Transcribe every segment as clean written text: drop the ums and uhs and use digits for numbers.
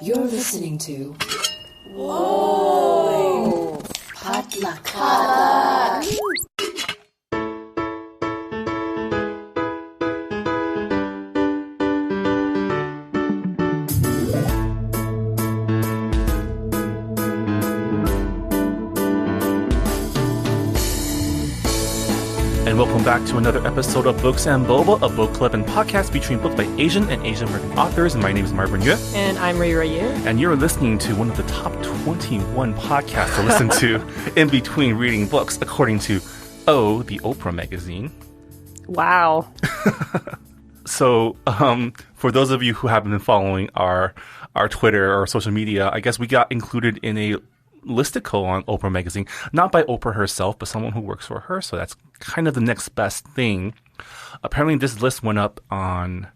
You're listening to Whoa! Potluck. And welcome back to another episode of Books and Boba, a book club and podcast featuring books by Asian and Asian American authors. My name is Marvin Yue. And I'm Mira Yu. And you're listening to one of the top 21 podcasts to listen to in between reading books, according to the Oprah magazine. Wow. So, for those of you who haven't been following our Twitter or social media, I guess we got included in a listicle on Oprah magazine, not by Oprah herself, but someone who works for her. So that's kind of the next best thing. Apparently this list went up on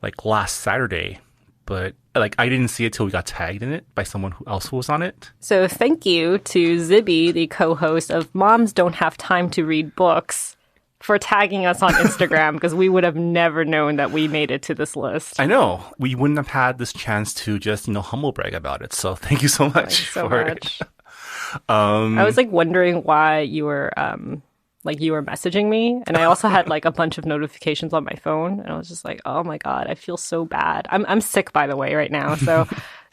like last Saturday, but like I didn't see it till we got tagged in it by someone who else was on it. So thank you to Zibby, the co-host of Moms Don't Have Time to Read Books, for tagging us on Instagram, because we would have never known that we made it to this list. I know. We wouldn't have had this chance to just, humble brag about it. So thank you so much for it. I was like wondering why you were messaging me, and I also had like a bunch of notifications on my phone, and I was just like, oh my God, I feel so bad. I'm sick, by the way, right now. So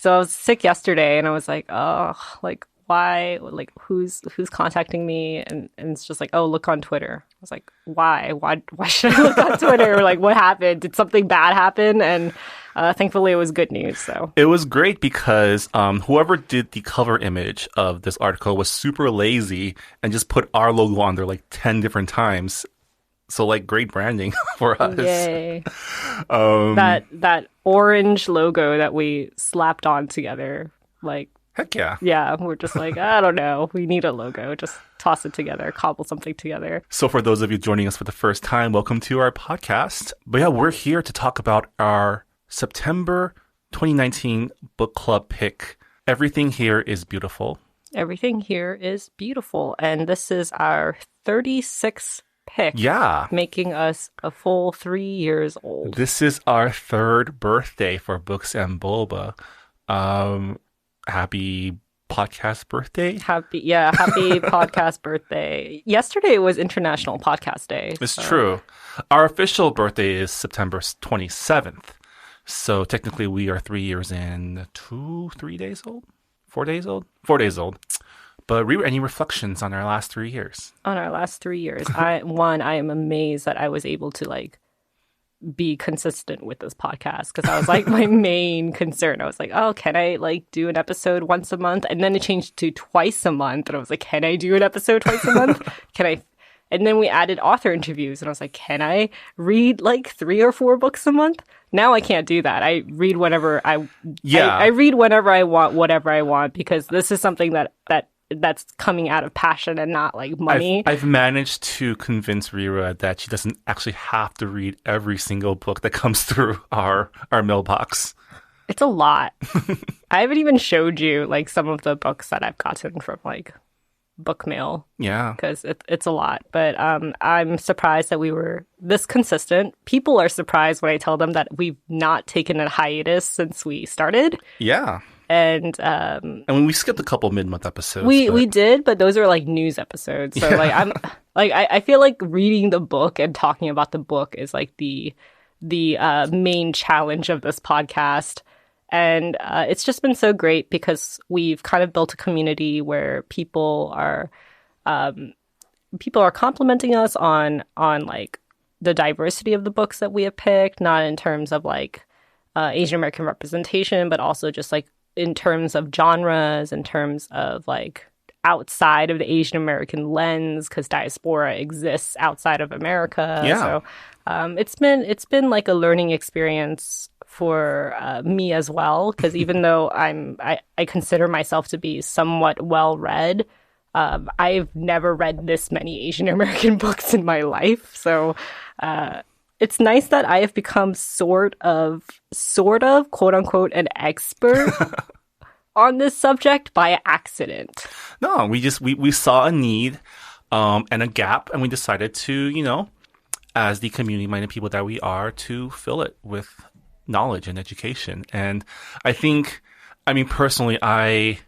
I was sick yesterday, and I was like, oh, like why, like who's contacting me? And it's just like, oh, look on Twitter. I was like, why should I look on Twitter? Like, what happened? Did something bad happen? And thankfully it was good news. So it was great because whoever did the cover image of this article was super lazy and just put our logo on there like 10 different times. So like great branding for us. Yay. That orange logo that we slapped on together, like, heck yeah. Yeah, we're just like, I don't know. We need a logo. Just toss it together, cobble something together. So for those of you joining us for the first time, welcome to our podcast. But yeah, we're here to talk about our September 2019 book club pick. Everything Here is Beautiful. Everything Here is Beautiful. And this is our 36th pick. Yeah. Making us a full 3 years old. This is our third birthday for Books and Boba. Happy podcast birthday. Happy podcast birthday. Yesterday was International Podcast Day. It's true. Our official birthday is September 27th. So technically we are 3 years and 3 days old? 4 days old? 4 days old. But any reflections on our last 3 years? On our last 3 years. I am amazed that I was able to be consistent with this podcast, because that was like my main concern. I was like, oh, can I do an episode once a month? And then it changed to twice a month, and I was like, can I do an episode twice a month? And then we added author interviews, and I was like, can I read 3 or 4 books a month? Now I can't do that. I read whenever I read whenever I want, whatever I want, because this is something that's coming out of passion and not money. I've managed to convince Rira that she doesn't actually have to read every single book that comes through our mailbox. It's a lot. I haven't even showed you some of the books that I've gotten from book mail. Yeah. Because it's a lot. But I'm surprised that we were this consistent. People are surprised when I tell them that we've not taken a hiatus since we started. Yeah. And when we skipped a couple mid-month episodes. We did, but those are news episodes. So I'm I feel like reading the book and talking about the book is the main challenge of this podcast. And it's just been so great because we've kind of built a community where people are complimenting us on the diversity of the books that we have picked, not in terms of Asian American representation, but also just in terms of genres, in terms of outside of the Asian American lens, because diaspora exists outside of America. Yeah. So it's been a learning experience for me as well, because even though I consider myself to be somewhat well read, I've never read this many Asian American books in my life. So it's nice that I have become sort of, quote unquote, an expert on this subject by accident. No, we saw a need and a gap, and we decided to, as the community-minded people that we are, to fill it with knowledge and education. And I think, I mean, personally, I'm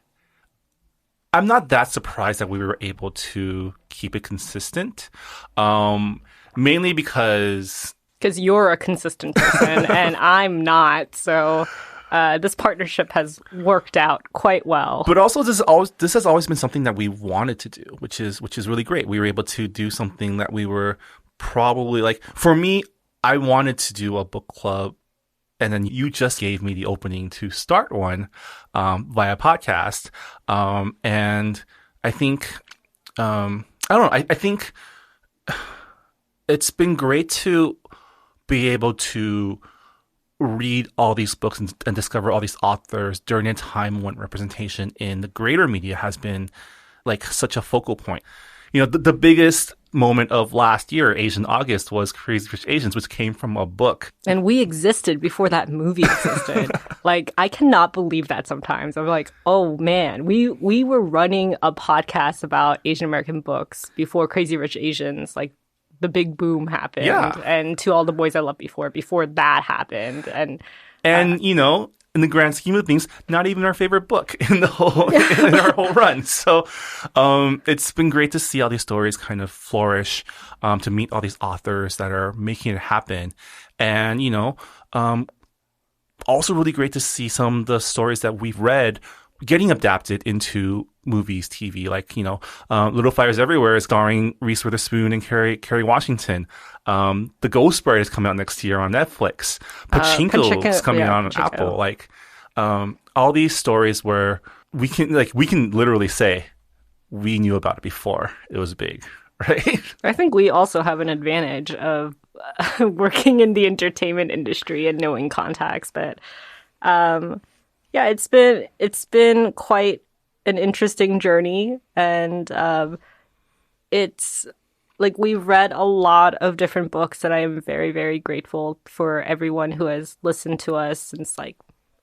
not that surprised that we were able to keep it consistent. Mainly because you're a consistent person and I'm not. So this partnership has worked out quite well. But also, this has always been something that we wanted to do, which is really great. We were able to do something that we were probably like. For me, I wanted to do a book club, and then you just gave me the opening to start one via podcast. And I think I don't know. I think it's been great to be able to read all these books and discover all these authors during a time when representation in the greater media has been like such a focal point. You know, the biggest moment of last year, Asian August, was Crazy Rich Asians, which came from a book. And we existed before that movie existed. Like, I cannot believe that sometimes. I'm like, oh man, we were running a podcast about Asian American books before Crazy Rich Asians, like the big boom happened. Yeah. And To All the Boys I Loved before that happened. And you know, in the grand scheme of things, not even our favorite book in the whole in our whole run. So it's been great to see all these stories kind of flourish, to meet all these authors that are making it happen. And, you know, also really great to see some of the stories that we've read getting adapted into movies, TV, like, you know, Little Fires Everywhere is starring Reese Witherspoon and Kerry Washington. The Ghost Bride is coming out next year on Netflix. Pachinko is coming out on Pachinko. Apple. Like, all these stories where we can literally say we knew about it before it was big, right? I think we also have an advantage of working in the entertainment industry and knowing contacts, but yeah, it's been quite an interesting journey, and it's like we've read a lot of different books, and I am very, very grateful for everyone who has listened to us since like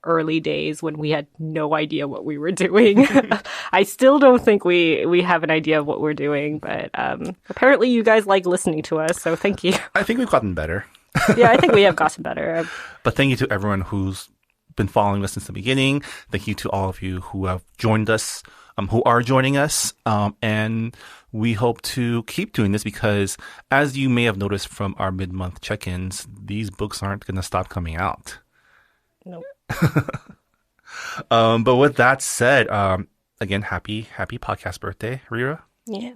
early days when we had no idea what we were doing. I still don't think we have an idea of what we're doing, but apparently you guys like listening to us, so thank you. I think we've gotten better. Yeah, I think we have gotten better. But thank you to everyone who's been following us since the beginning. Thank you to all of you who have joined us, who are joining us. And we hope to keep doing this because, as you may have noticed from our mid-month check-ins, these books aren't going to stop coming out. Nope. But with that said, again, happy podcast birthday, Rira. Yeah.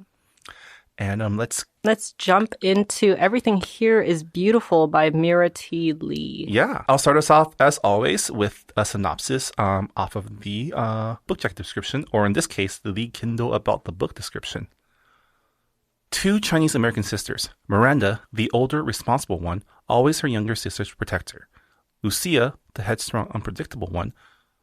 And let's jump into Everything Here is Beautiful by Mira T. Lee. Yeah, I'll start us off as always with a synopsis off of the book check description, or in this case, the Kindle About the Book description. Two Chinese American sisters, Miranda, the older, responsible one, always her younger sister's protector. Lucia, the headstrong, unpredictable one,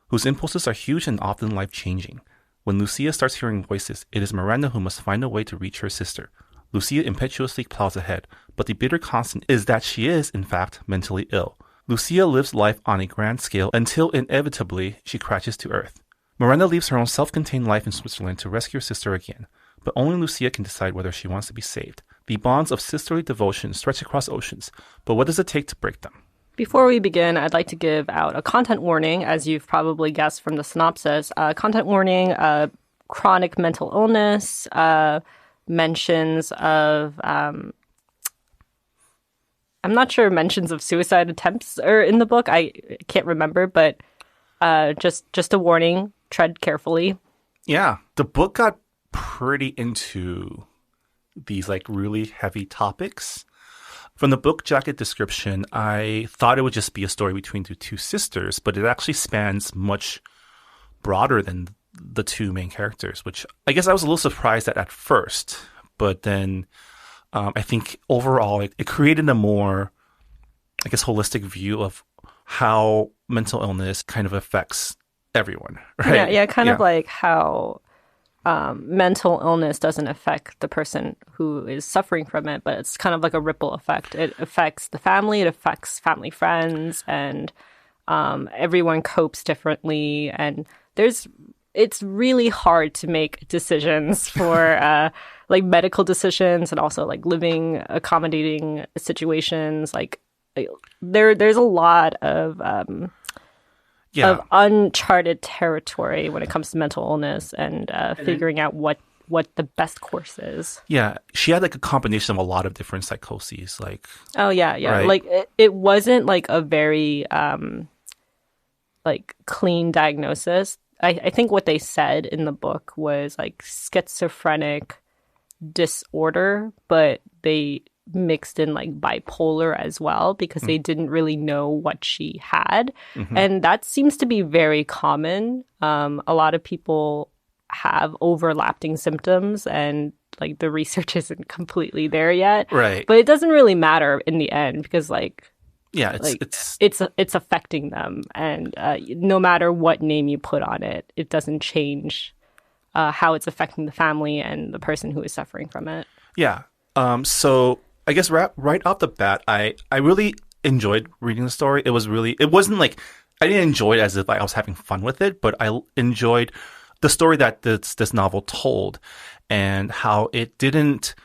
whose impulses are huge and often life-changing. When Lucia starts hearing voices, it is Miranda who must find a way to reach her sister. Lucia impetuously plows ahead, but the bitter constant is that she is, in fact, mentally ill. Lucia lives life on a grand scale until inevitably she crashes to earth. Miranda leaves her own self-contained life in Switzerland to rescue her sister again, but only Lucia can decide whether she wants to be saved. The bonds of sisterly devotion stretch across oceans, but what does it take to break them? Before we begin, I'd like to give out a content warning, as you've probably guessed from the synopsis. Content warning, chronic mental illness, mentions of, I'm not sure mentions of suicide attempts are in the book. I can't remember, but just a warning, tread carefully. Yeah, the book got pretty into these like really heavy topics. From the book jacket description, I thought it would just be a story between the two sisters, but it actually spans much broader than the two main characters, which I guess I was a little surprised at first. But then I think overall it created a more, I guess, holistic view of how mental illness kind of affects everyone, right? Yeah, kind of like how mental illness doesn't affect the person who is suffering from it, but it's kind of like a ripple effect. It affects the family, it affects family friends, and everyone copes differently. And it's really hard to make decisions for like medical decisions and also like living, accommodating situations. Like there's a lot of Yeah. of uncharted territory when it comes to mental illness and figuring out what the best course is. Yeah. She had like a combination of a lot of different psychoses. Like, Oh yeah. right? Like it wasn't like a very like clean diagnosis. I think what they said in the book was like schizophrenic disorder, but they mixed in like bipolar as well because they didn't really know what she had. And that seems to be very common. A lot of people have overlapping symptoms and like the research isn't completely there yet. Right. But it doesn't really matter in the end because like Yeah. it's affecting them, and no matter what name you put on it, it doesn't change how it's affecting the family and the person who is suffering from it. Yeah. So I guess right off the bat, I really enjoyed reading the story. It wasn't like, I didn't enjoy it as if I was having fun with it, but I enjoyed the story that this novel told and how it didn't,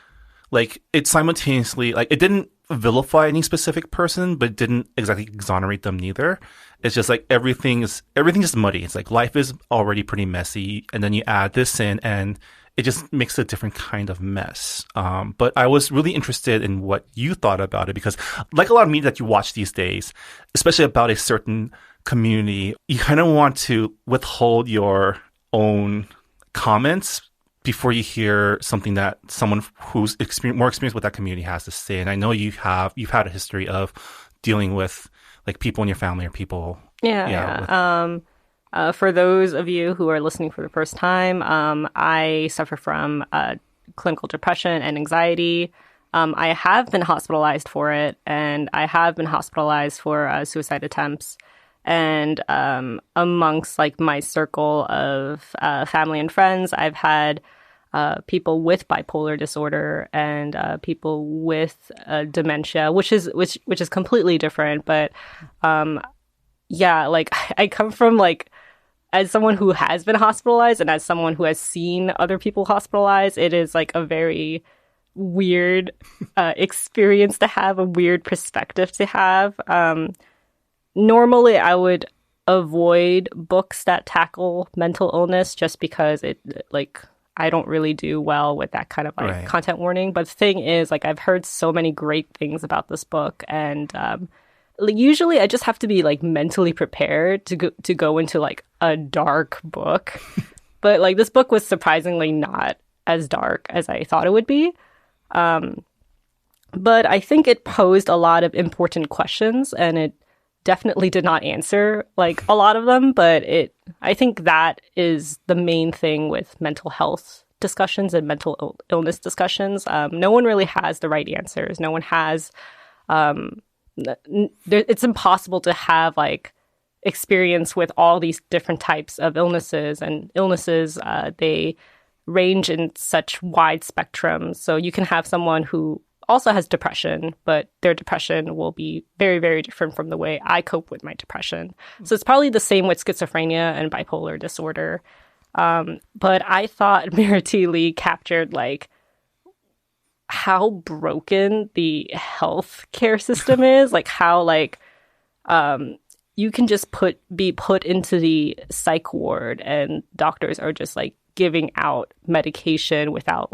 like, it simultaneously, like, it didn't vilify any specific person, but didn't exactly exonerate them neither. It's just like everything's just muddy. It's like life is already pretty messy, and then you add this in, and it just makes a different kind of mess. But I was really interested in what you thought about it because, like a lot of media that you watch these days, especially about a certain community, you kind of want to withhold your own comments before you hear something that someone who's more experienced with that community has to say. And I know you've had a history of dealing with like people in your family or people. Yeah. For those of you who are listening for the first time, I suffer from clinical depression and anxiety. I have been hospitalized for it, and I have been hospitalized for suicide attempts. And amongst like my circle of family and friends, I've had people with bipolar disorder and people with dementia, which is completely different. But yeah, like I come from like, as someone who has been hospitalized and as someone who has seen other people hospitalized, it is like a very weird experience to have, a weird perspective to have. Normally, I would avoid books that tackle mental illness just because it, like, I don't really do well with that kind of like content warning. But the thing is, like, I've heard so many great things about this book, and usually I just have to be like mentally prepared to go into like a dark book. But like this book was surprisingly not as dark as I thought it would be. But I think it posed a lot of important questions, and it definitely did not answer like a lot of them, but I think that is the main thing with mental health discussions and mental illness discussions. No one really has the right answers. No one has it's impossible to have like experience with all these different types of illnesses, and illnesses they range in such wide spectrums. So you can have someone who also has depression, but their depression will be very, very different from the way I cope with my depression. So it's probably the same with schizophrenia and bipolar disorder. But I thought Mira Lee captured like how broken the healthcare system is, like how like you can just be put into the psych ward and doctors are just like giving out medication without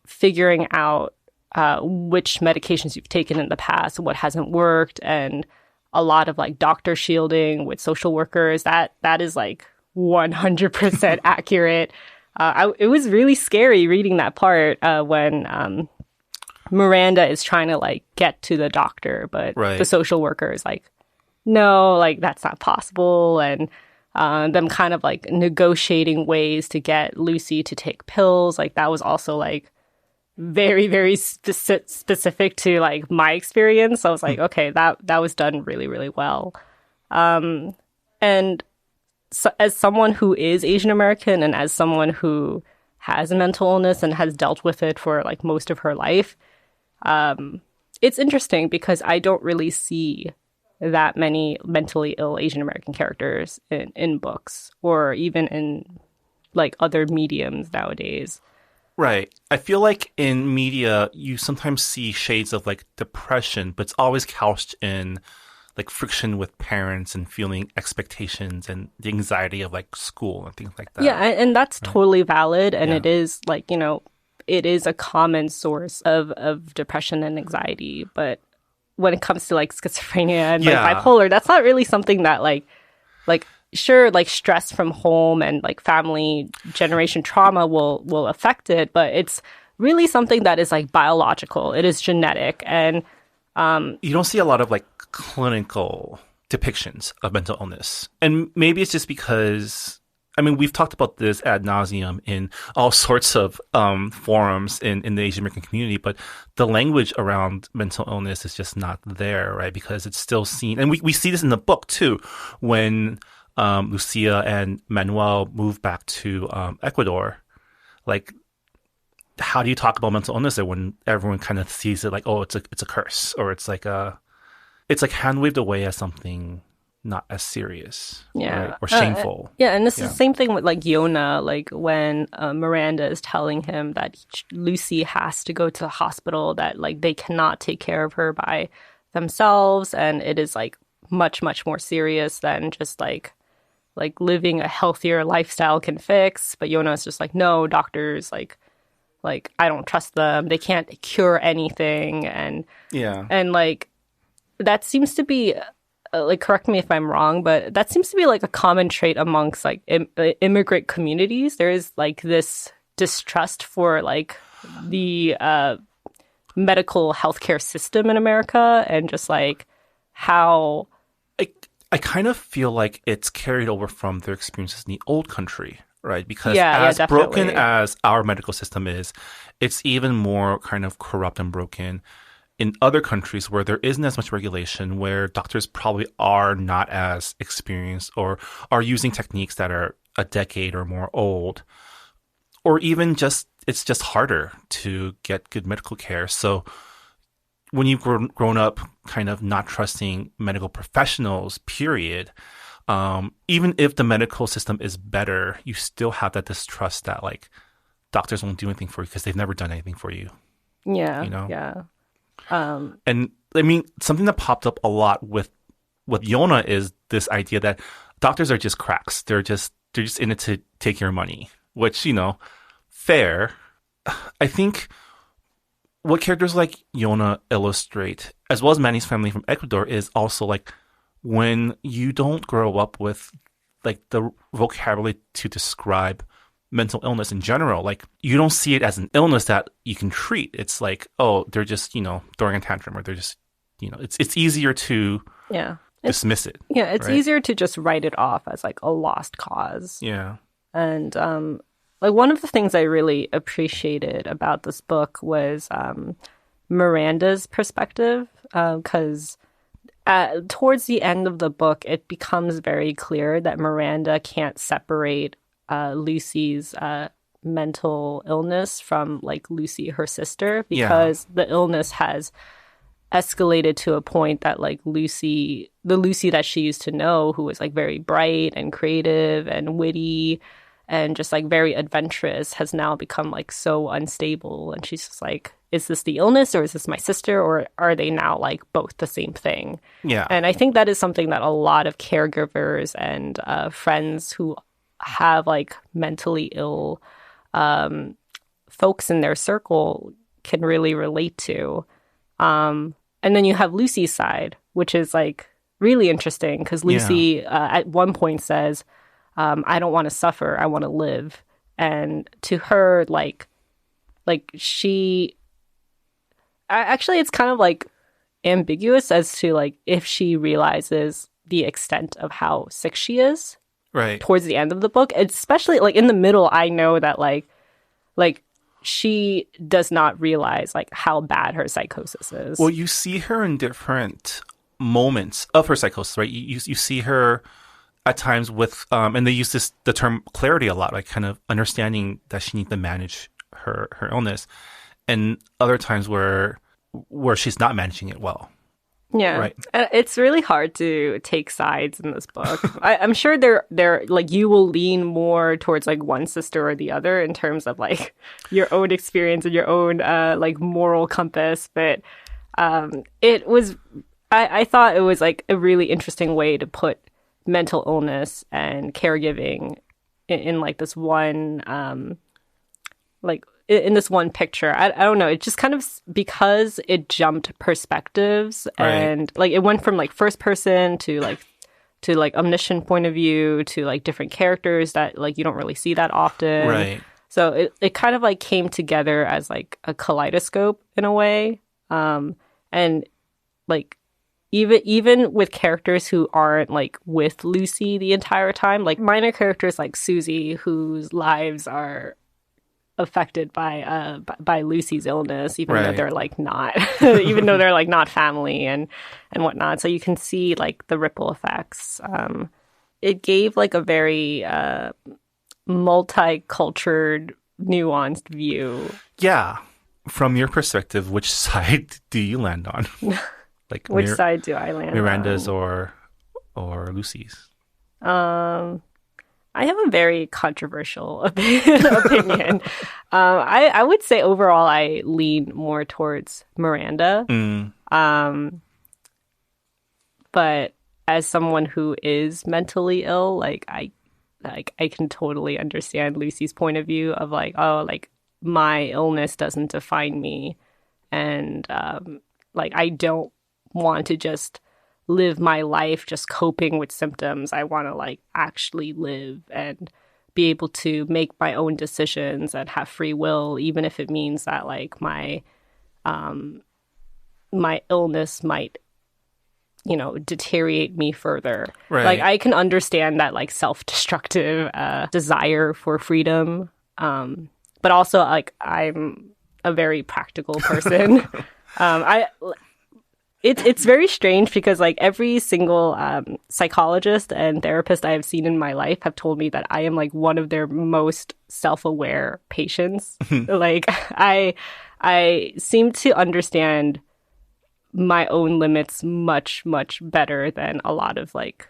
figuring out which medications you've taken in the past, what hasn't worked, and a lot of like doctor shielding with social workers. That is like 100% accurate. It was really scary reading that part when Miranda is trying to like get to the doctor, but the social worker is like, no, like that's not possible, and them kind of like negotiating ways to get Lucy to take pills. Like that was also like very, very specific to like my experience. So I was like, okay, that was done really, really well. And so, as someone who is Asian American and as someone who has a mental illness and has dealt with it for like most of her life, it's interesting because I don't really see that many mentally ill Asian American characters in books or even in like other mediums nowadays. Right. I feel like in media, you sometimes see shades of like depression, but it's always couched in like friction with parents and feeling expectations and the anxiety of like school and things like Yeah, that. and that's Right. totally valid, and Yeah. it is like, it is a common source of depression and anxiety, but when it comes to like schizophrenia and like Yeah. bipolar, that's not really something that like sure, like stress from home and like family generation trauma will affect it, but it's really something that is like biological. It is genetic, and You don't see a lot of like clinical depictions of mental illness. And maybe it's just because, I mean, we've talked about this ad nauseum in all sorts of forums in the Asian American community, but the language around mental illness is just not there, right? Because it's still seen. And we see this in the book too, when Lucia and Manuel move back to Ecuador. Like, how do you talk about mental illness there when everyone kind of sees it like, oh, it's a curse, or it's like hand waved away as something not as serious, yeah. right? Or shameful. Yeah, and this is Yeah. the same thing with like Yona, like when Miranda is telling him that Lucy has to go to the hospital, that like they cannot take care of her by themselves, and it is like much, much more serious than just like living a healthier lifestyle can fix. But Yona is just like, no, doctors, like I don't trust them. They can't cure anything, Yeah. and like that seems to be like, correct me if I'm wrong, but that seems to be like a common trait amongst like immigrant communities. There is like this distrust for like the medical healthcare system in America, and just like how I, I kind of feel like it's carried over from their experiences in the old country, right? Because yeah, as broken definitely. as our medical system is, it's even more kind of corrupt and broken in other countries where there isn't as much regulation, where doctors probably are not as experienced or are using techniques that are a decade or more old, or even just it's just harder to get good medical care. So when you've grown up kind of not trusting medical professionals, period, even if the medical system is better, you still have that distrust that like doctors won't do anything for you because they've never done anything for you, Yeah, you know? yeah. And I mean, something that popped up a lot with Yona is this idea that doctors are just cracks. They're just in it to take your money, which, fair. I think what characters like Yona illustrate, as well as Manny's family from Ecuador, is also like when you don't grow up with like the vocabulary to describe mental illness in general, like you don't see it as an illness that you can treat. It's like, oh, they're just, throwing a tantrum, or they're just, it's easier to Yeah. It's dismiss it. yeah, it's right? easier to just write it off as like a lost cause. Yeah. And like one of the things I really appreciated about this book was Miranda's perspective, because towards the end of the book, it becomes very clear that Miranda can't separate Lucy's mental illness from like Lucy, her sister, Yeah. because the illness has escalated to a point that like Lucy, the Lucy that she used to know, who was like very bright and creative and witty and just like very adventurous, has now become like so unstable. And she's just like, is this the illness, or is this my sister, or are they now like both the same thing? Yeah. And I think that is something that a lot of caregivers and friends who have like mentally ill folks in their circle can really relate to. And then you have Lucy's side, which is like really interesting, because Lucy at one point says, I don't want to suffer, I want to live. And to her, like she actually, it's kind of like ambiguous as to like if she realizes the extent of how sick she is Right. towards the end of the book. Especially like in the middle, I know that like she does not realize like how bad her psychosis is. Well, you see her in different moments of her psychosis, right? You see her at times with, and they use the term clarity a lot, like kind of understanding that she needs to manage her illness, and other times where she's not managing it well. Yeah, Right. It's really hard to take sides in this book. I'm sure they're like you will lean more towards like one sister or the other in terms of like your own experience and your own like moral compass. But it was I thought it was like a really interesting way to put mental illness and caregiving in like this one like in this one picture. I don't know. It just kind of because it jumped perspectives and like it went from like first person to like omniscient point of view to like different characters that like you don't really see that often. Right. So it kind of like came together as like a kaleidoscope in a way. And like even with characters who aren't like with Lucy the entire time, like minor characters like Susie, whose lives are affected by Lucy's illness, even though they're like not, even though they're like not family and whatnot. So you can see like the ripple effects. It gave like a very multicultural, nuanced view. Yeah. From your perspective, which side do you land on? Like which side do I land Miranda's on? or Lucy's? I have a very controversial opinion. I would say overall I lean more towards Miranda. But as someone who is mentally ill, like I can totally understand Lucy's point of view of like, oh, like my illness doesn't define me, and like I don't want to just live my life just coping with symptoms. I want to like actually live and be able to make my own decisions and have free will, even if it means that like my illness might, you know, deteriorate me further. Right. Like I can understand that like self-destructive desire for freedom, but also like I'm a very practical person. It's very strange because like every single psychologist and therapist I have seen in my life have told me that I am like one of their most self-aware patients. Like I seem to understand my own limits much, much better than a lot of like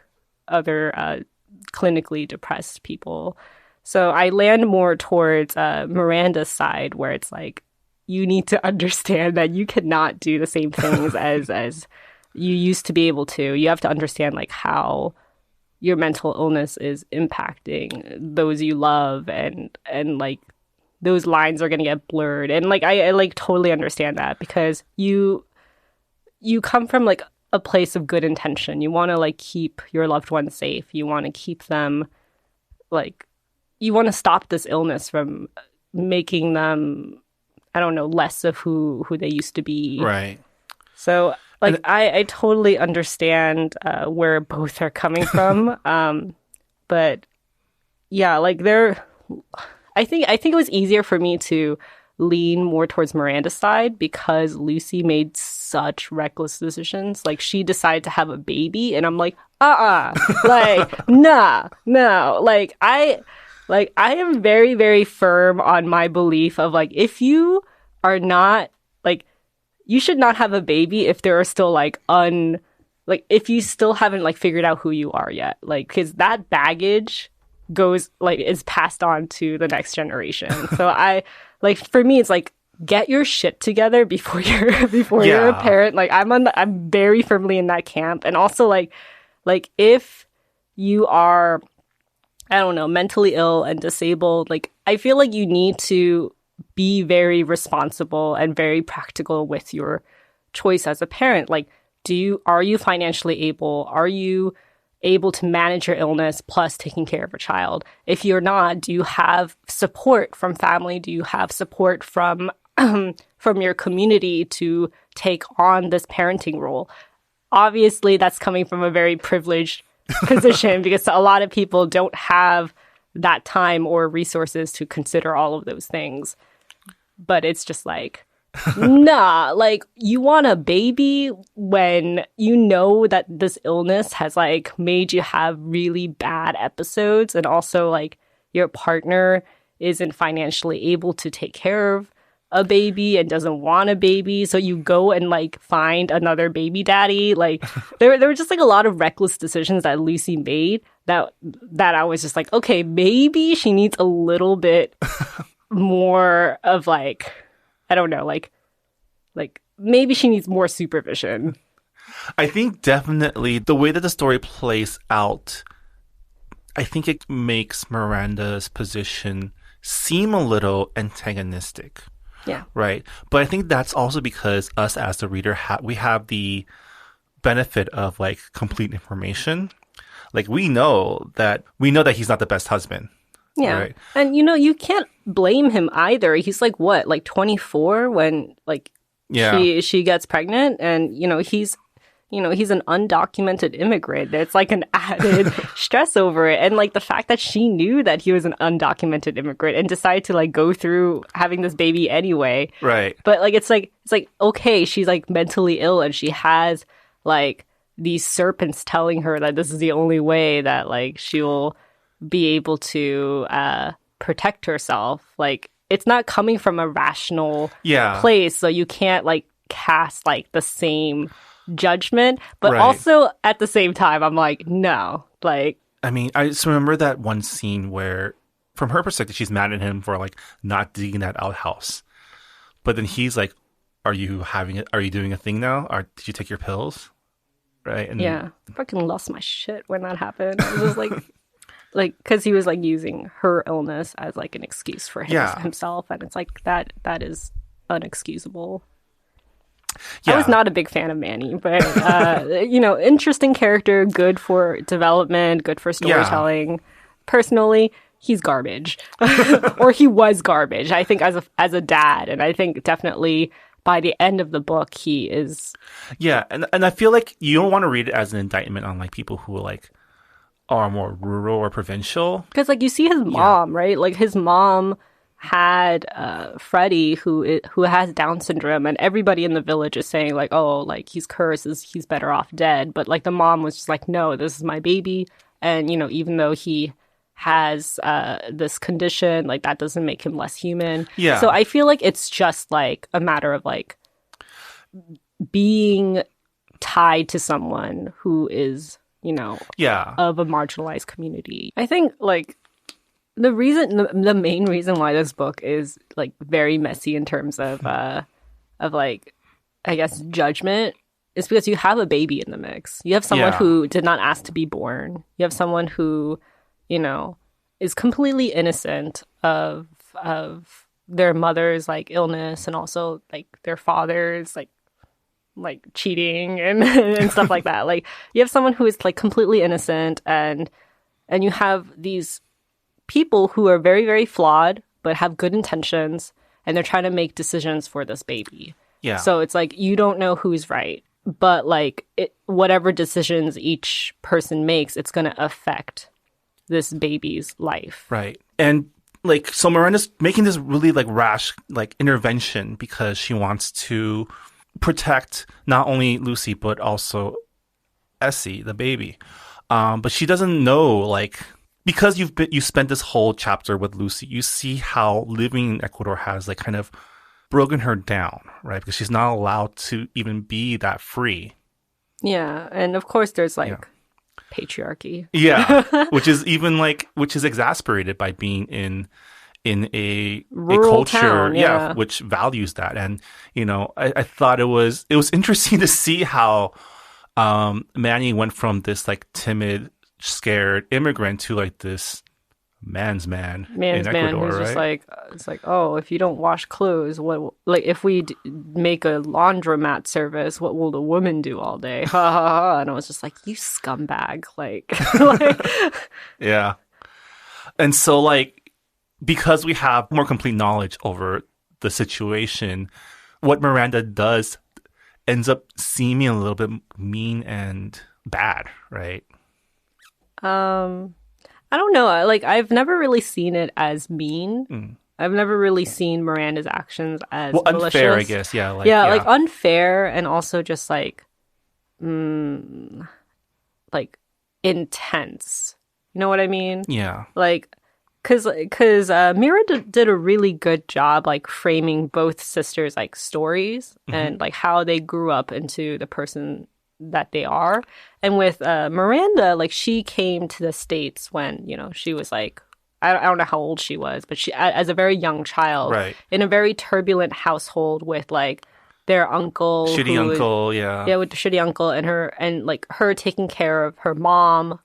other clinically depressed people. So I land more towards Miranda's side, where it's like, you need to understand that you cannot do the same things as you used to be able to. You have to understand like how your mental illness is impacting those you love, and like those lines are going to get blurred. And like I like totally understand that, because you come from like a place of good intention. You want to like keep your loved ones safe. You want to keep them like, you want to stop this illness from making them, I don't know, less of who they used to be. Right. So, like, I totally understand where both are coming from. But yeah, like I think it was easier for me to lean more towards Miranda's side because Lucy made such reckless decisions. Like, she decided to have a baby, and I'm like, like, nah, no. Like, I am very, very firm on my belief of like, if you are not like, you should not have a baby if there are still like if you still haven't like figured out who you are yet, like, because that baggage goes like is passed on to the next generation. So I like, for me, it's like, get your shit together before you're a parent. Like I'm very firmly in that camp. And also like if you are, I don't know, mentally ill and disabled, like I feel like you need to be very responsible and very practical with your choice as a parent. Like, are you financially able? Are you able to manage your illness plus taking care of a child? If you're not, do you have support from family? Do you have support from your community to take on this parenting role? Obviously, that's coming from a very privileged position because a lot of people don't have that time or resources to consider all of those things. But it's just like, nah, like, you want a baby when you know that this illness has like made you have really bad episodes, and also like your partner isn't financially able to take care a baby and doesn't want a baby, so you go and like find another baby daddy. Like there were just like a lot of reckless decisions that Lucy made that I was just like, okay, maybe she needs a little bit more of like, I don't know, like maybe she needs more supervision. I think definitely the way that the story plays out, I think it makes Miranda's position seem a little antagonistic. Yeah. Right. But I think that's also because us as the reader, we have the benefit of like complete information. Like we know that he's not the best husband. Yeah. Right? And you can't blame him either. He's like what, like 24 when like she gets pregnant, and he's an undocumented immigrant. It's like an added stress over it. And like the fact that she knew that he was an undocumented immigrant and decided to like go through having this baby anyway. Right. But like it's like okay, she's like mentally ill and she has like these serpents telling her that this is the only way that like she'll be able to protect herself. Like it's not coming from a rational place, so you can't like cast like the same judgment, but also at the same time I'm like, no, like I mean, I just remember that one scene where from her perspective she's mad at him for like not digging that outhouse, but then he's like, are you doing a thing now, or did you take your pills? Right. And I fucking lost my shit when that happened. I was just like because he was like using her illness as like an excuse for himself, and it's like that is unexcusable. I was not a big fan of Manny, but interesting character, good for development, good for storytelling. Personally, he's garbage, or he was garbage. I think as a dad, and I think definitely by the end of the book, he is. Yeah, and I feel like you don't want to read it as an indictment on like people who like are more rural or provincial, because like you see his mom, right? Like his mom had Freddie who has Down syndrome, and everybody in the village is saying like, oh, like he's cursed, he's better off dead. But like the mom was just like, no, this is my baby, and even though he has this condition, like that doesn't make him less human. Yeah. So I feel like it's just like a matter of like being tied to someone who is of a marginalized community. I think like the main reason why this book is like very messy in terms of like, I guess, judgment is because you have a baby in the mix. You have someone who did not ask to be born. You have someone who, is completely innocent of their mother's like illness, and also like their father's like cheating and stuff like that. Like you have someone who is like completely innocent, and you have these people who are very, very flawed but have good intentions, and they're trying to make decisions for this baby. Yeah. So it's like you don't know who's right, but like whatever decisions each person makes, it's going to affect this baby's life. Right. And like, so Miranda's making this really like rash like intervention because she wants to protect not only Lucy but also Essie, the baby. But she doesn't know, like, because you spent this whole chapter with Lucy, you see how living in Ecuador has like kind of broken her down, right? Because she's not allowed to even be that free. Yeah, and of course there's like patriarchy. Yeah, which is exasperated by being in a culture, town, which values that. And I thought it was interesting to see how Manny went from this like timid, scared immigrant to like this man's man in Ecuador, who's right? Just like, it's like, oh, if you don't wash clothes, what? Like, if we make a laundromat service, what will the woman do all day? Ha ha ha! And I was just like, you scumbag! Like, yeah. And so, like, because we have more complete knowledge over the situation, what Miranda does ends up seeming a little bit mean and bad, right? I don't know. Like, I've never really seen it as mean. I've never really seen Miranda's actions as malicious. Unfair, I guess. Yeah. Like unfair, and also just like, like intense. You know what I mean? Yeah. Like, because Mira did a really good job like framing both sisters like stories and like how they grew up into the person that they are. And with Miranda, like she came to the States when, you know, she was like, I don't know how old she was, but she as a very young child, Right. in a very turbulent household with like their uncle, Shitty uncle, yeah. yeah, with the shitty uncle and her taking care of her mom,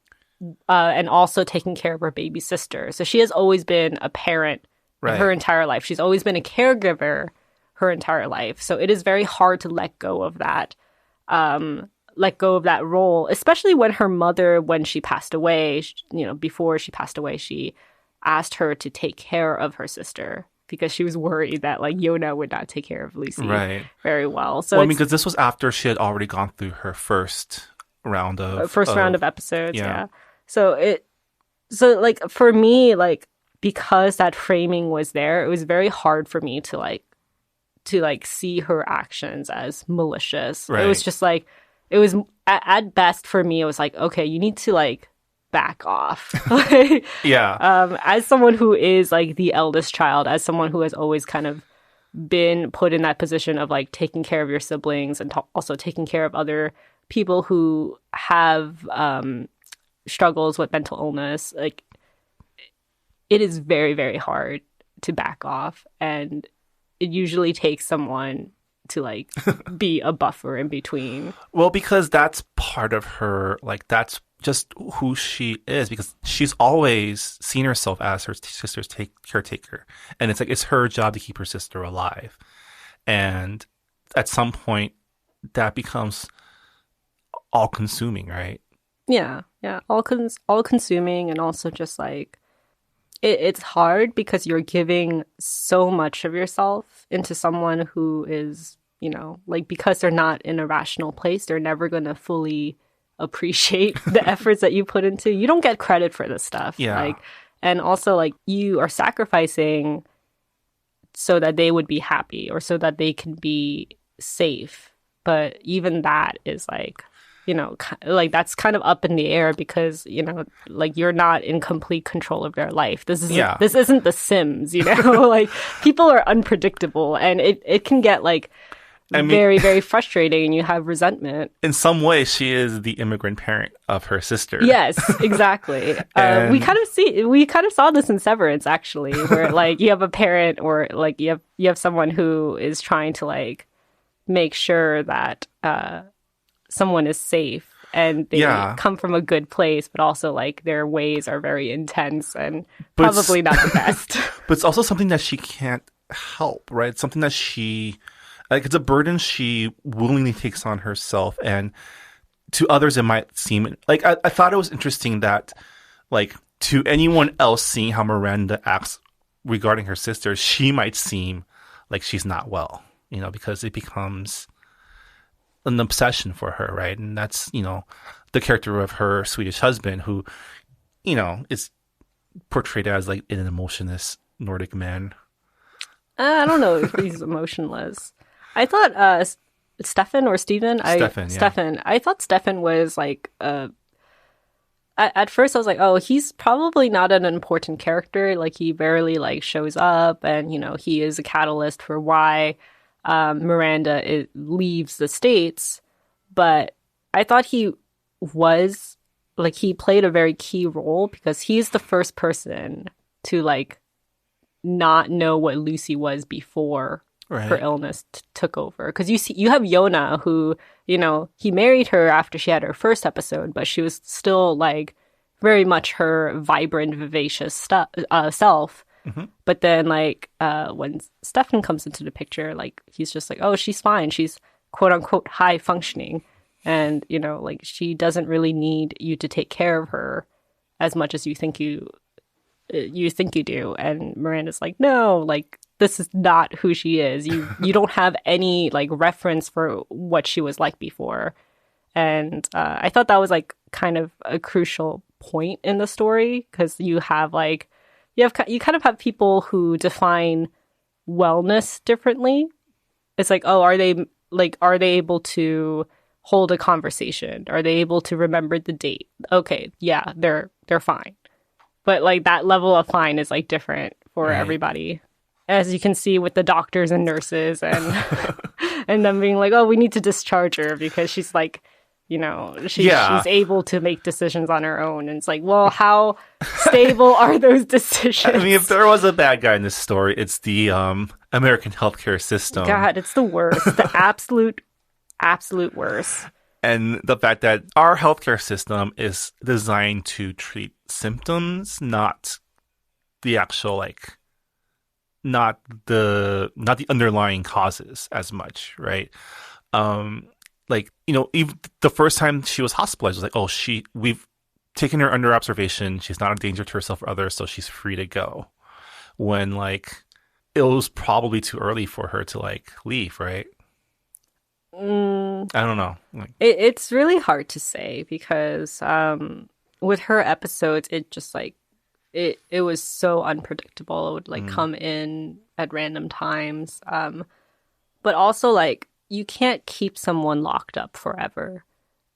and also taking care of her baby sister. So she has always been a parent Right. her entire life. She's always been a caregiver her entire life. So it is very hard to let go of that. Let go of that role, especially when her mother, when she passed away, you know, before she passed away, she asked her to take care of her sister because she was worried that like Yona would not take care of Lucy Right. very well. So Well, I mean, because this was after she had already gone through her first round of round of episodes, yeah. yeah. So like for me, like because that framing was there, it was very hard for me to see her actions as malicious. Right. It was just like it was at best for me. It was like, okay, you need to like back off. Yeah. As someone who is like the eldest child, as someone who has always kind of been put in that position of like taking care of your siblings and also taking care of other people who have struggles with mental illness, like it is very, very hard to back off, and it usually takes someone to like be a buffer in between. Well, because that's part of her, like that's just who she is, because she's always seen herself as her sister's caretaker. And it's like, it's her job to keep her sister alive. And at some point, that becomes all consuming, right? Yeah. All consuming, and also just like, it's hard because you're giving so much of yourself into someone who is, you know, like because they're not in a rational place, they're never going to fully appreciate the efforts that you put into. You don't get credit for this stuff. Yeah. Like, and also like you are sacrificing so that they would be happy or so that they can be safe. But even that is like, you know, like that's kind of up in the air because, you know, like you're not in complete control of their life. This isn't The Sims, you know, like people are unpredictable, and it can get like very, very frustrating, and you have resentment. In some way, she is the immigrant parent of her sister. Yes, exactly. We kind of saw this in Severance, actually, where like you have a parent or like you have someone who is trying to like make sure that someone is safe and they come from a good place, but also like their ways are very intense and probably not the best. But it's also something that she can't help, right? It's something that she, like, it's a burden she willingly takes on herself. And to others, it might seem like, I thought it was interesting that, like, to anyone else seeing how Miranda acts regarding her sister, she might seem like she's not well, you know, because it becomes an obsession for her, right? And that's, you know, the character of her Swedish husband, who, you know, is portrayed as like an emotionless Nordic man. I don't know if he's emotionless. I thought Stefan or Steven? Stefan. I thought Stefan was like at first I was like, oh, he's probably not an important character. Like he barely like shows up, and you know, he is a catalyst for why Miranda leaves the States. But I thought he was like, he played a very key role because he's the first person to like not know what Lucy was before her illness took over. Because you have Yona, who, you know, he married her after she had her first episode, but she was still like very much her vibrant, vivacious self. Mm-hmm. But then like when Stefan comes into the picture, like he's just like, oh, she's fine. She's quote unquote high functioning. And, you know, like she doesn't really need you to take care of her as much as you think you do. And Miranda's like, no, like this is not who she is. You don't have any like reference for what she was like before. And I thought that was like kind of a crucial point in the story, because you have like you kind of have people who define wellness differently. It's like, oh, are they able to hold a conversation? Are they able to remember the date? Okay, yeah, they're fine. but like that level of fine is like different for Right. everybody, as you can see with the doctors and nurses and and them being like, oh, we need to discharge her because she's like, Yeah. she's able to make decisions on her own. And it's like, well, how stable are those decisions? I mean, if there was a bad guy in this story, it's the American healthcare system. God, it's the worst, the absolute worst. And the fact that our healthcare system is designed to treat symptoms, not the actual not the underlying causes as much, right? Even the first time she was hospitalized, it was like, we've taken her under observation. She's not a danger to herself or others, so she's free to go. When it was probably too early for her to leave, right? I don't know. It's really hard to say because with her episodes, it just it was so unpredictable. It would come in at random times. But also you can't keep someone locked up forever.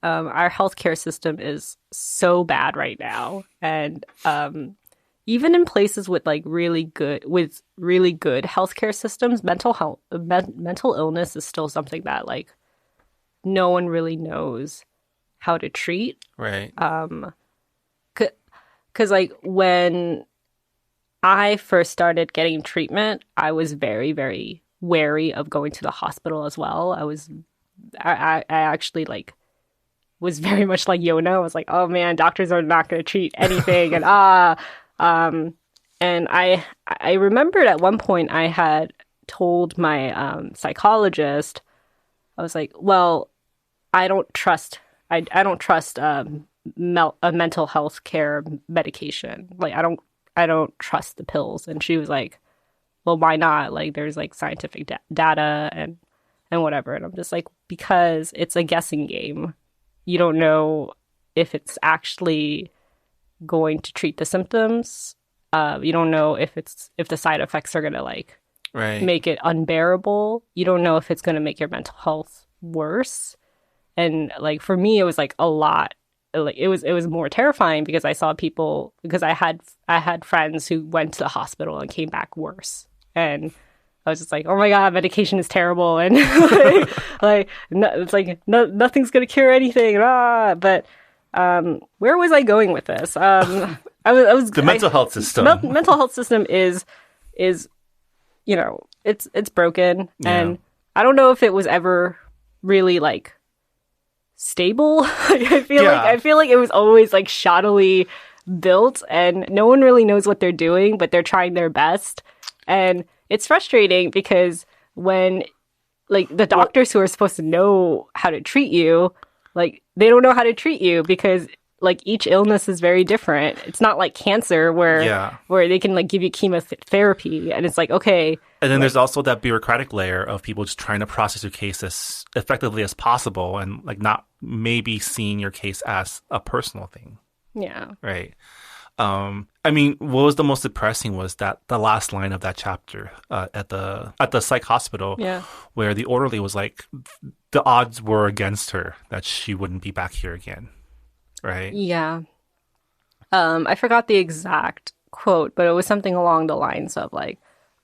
Our healthcare system is so bad right now, and even in places with really good healthcare systems, mental illness is still something that no one really knows how to treat. Right. Because when I first started getting treatment, I was very, very wary of going to the hospital as well. I actually was very much like Yona. I was like, oh man, doctors are not going to treat anything. And and I remembered at one point I had told my psychologist, I was like, well, I don't trust a mental health care medication. I don't trust the pills. And she was like, well, why not? There's scientific data and whatever. And I'm just like, because it's a guessing game. You don't know if it's actually going to treat the symptoms. You don't know if the side effects are gonna right. make it unbearable. You don't know if it's gonna make your mental health worse. And for me, it was a lot. It was more terrifying because I saw people, because I had friends who went to the hospital and came back worse. And I was just like, oh my God, medication is terrible. And nothing's going to cure anything. But where was I going with this? I was the mental health system. Mental health system is it's broken. Yeah. And I don't know if it was ever really stable. I feel like it was always shoddily built, and no one really knows what they're doing, but they're trying their best. And it's frustrating because when the doctors who are supposed to know how to treat you, they don't know how to treat you because each illness is very different. It's not like cancer where they can give you chemotherapy and it's okay. And then there's also that bureaucratic layer of people just trying to process your case as effectively as possible and not maybe seeing your case as a personal thing. Yeah. Right. I mean, what was the most depressing was that the last line of that chapter at the psych hospital, where the orderly was like, the odds were against her that she wouldn't be back here again. Right. Yeah. I forgot the exact quote, but it was something along the lines of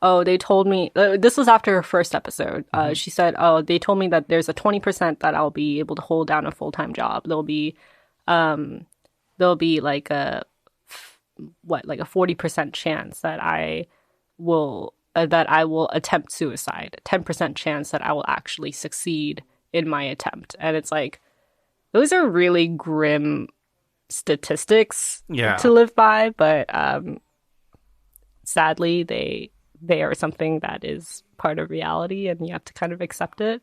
oh, they told me, this was after her first episode. She said, oh, they told me that there's a 20% that I'll be able to hold down a full-time job. There'll be a 40% chance that I will attempt suicide. 10% chance that I will actually succeed in my attempt. And it's those are really grim statistics to live by, but sadly they are something that is part of reality, and you have to kind of accept it.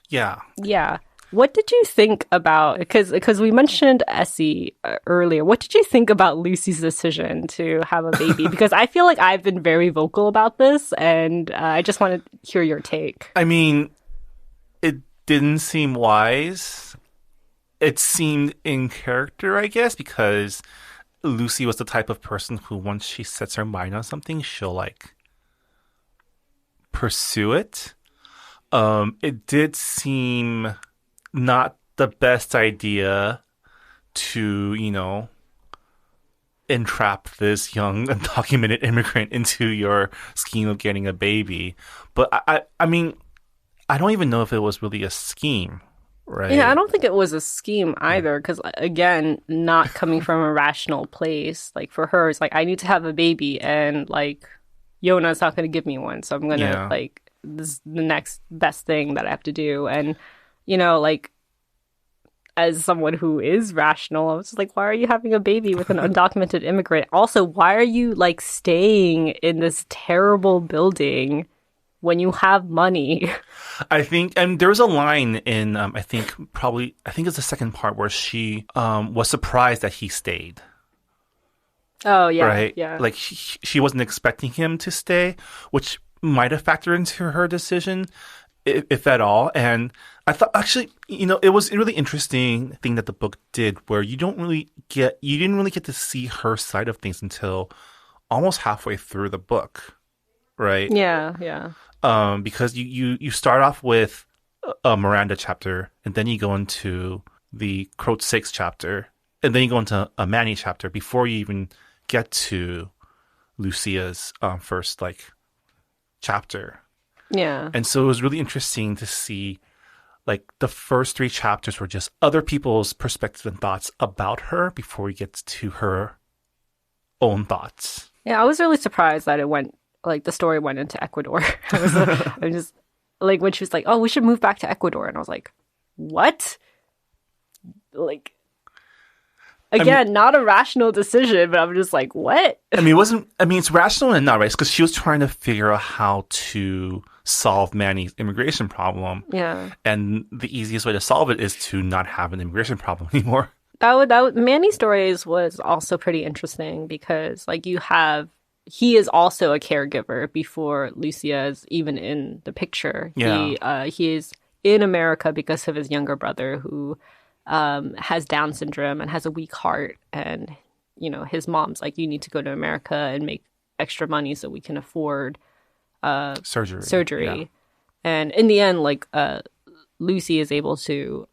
Yeah. What did you think about, because we mentioned Essie earlier, what did you think about Lucy's decision to have a baby? Because I feel like I've been very vocal about this, and I just want to hear your take. I mean, it didn't seem wise. It seemed in character, I guess, because Lucy was the type of person who, once she sets her mind on something, she'll pursue it. It did seem not the best idea to, entrap this young undocumented immigrant into your scheme of getting a baby. But I mean, I don't even know if it was really a scheme, Yeah, I right? don't think it was a scheme either, because again, not coming from a rational place. Like for her, it's like I need to have a baby, and like Yona's not going to give me one, so I'm gonna Yeah. like this is the next best thing that I have to do. And like as someone who is rational, I was just like, why are you having a baby with an undocumented immigrant? Also, why are you like staying in this terrible building when you have money? I think, and there was a line in, I think it's the second part where she was surprised that he stayed, Oh yeah, right? yeah. Like she wasn't expecting him to stay, which might have factored into her decision, if at all. And I thought actually, it was a really interesting thing that the book did, where you didn't really get to see her side of things until almost halfway through the book, right? Yeah, yeah. Because you start off with a Miranda chapter, and then you go into the Croat Six chapter, and then you go into a Manny chapter before you even get to Lucia's first like chapter. Yeah. And so it was really interesting to see like the first three chapters were just other people's perspectives and thoughts about her before we get to her own thoughts. Yeah, I was really surprised that it went like the story went into Ecuador. I was just like when she was like, "Oh, we should move back to Ecuador," and I was like, "What?" Like I mean, again, not a rational decision, but I'm just like, "What?" it wasn't. I mean, it's rational and not right because she was trying to figure out how to solve Manny's immigration problem, Yeah, and the easiest way to solve it is to not have an immigration problem anymore. that would Manny stories was also pretty interesting because like you have he is also a caregiver before Lucia is even in the picture. Yeah, He is in America because of his younger brother who has Down syndrome and has a weak heart. And, his mom's like, you need to go to America and make extra money so we can afford surgery. Yeah, surgery. And in the end, like, Lucy is able to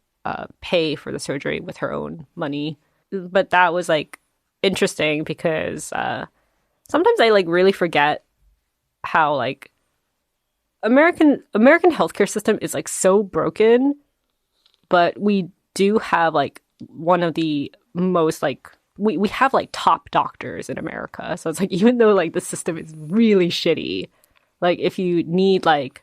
pay for the surgery with her own money. But that was like interesting because sometimes I like really forget how like American healthcare system is like so broken, but we do have like one of the most like we have like top doctors in America. So it's like even though like the system is really shitty, like if you need like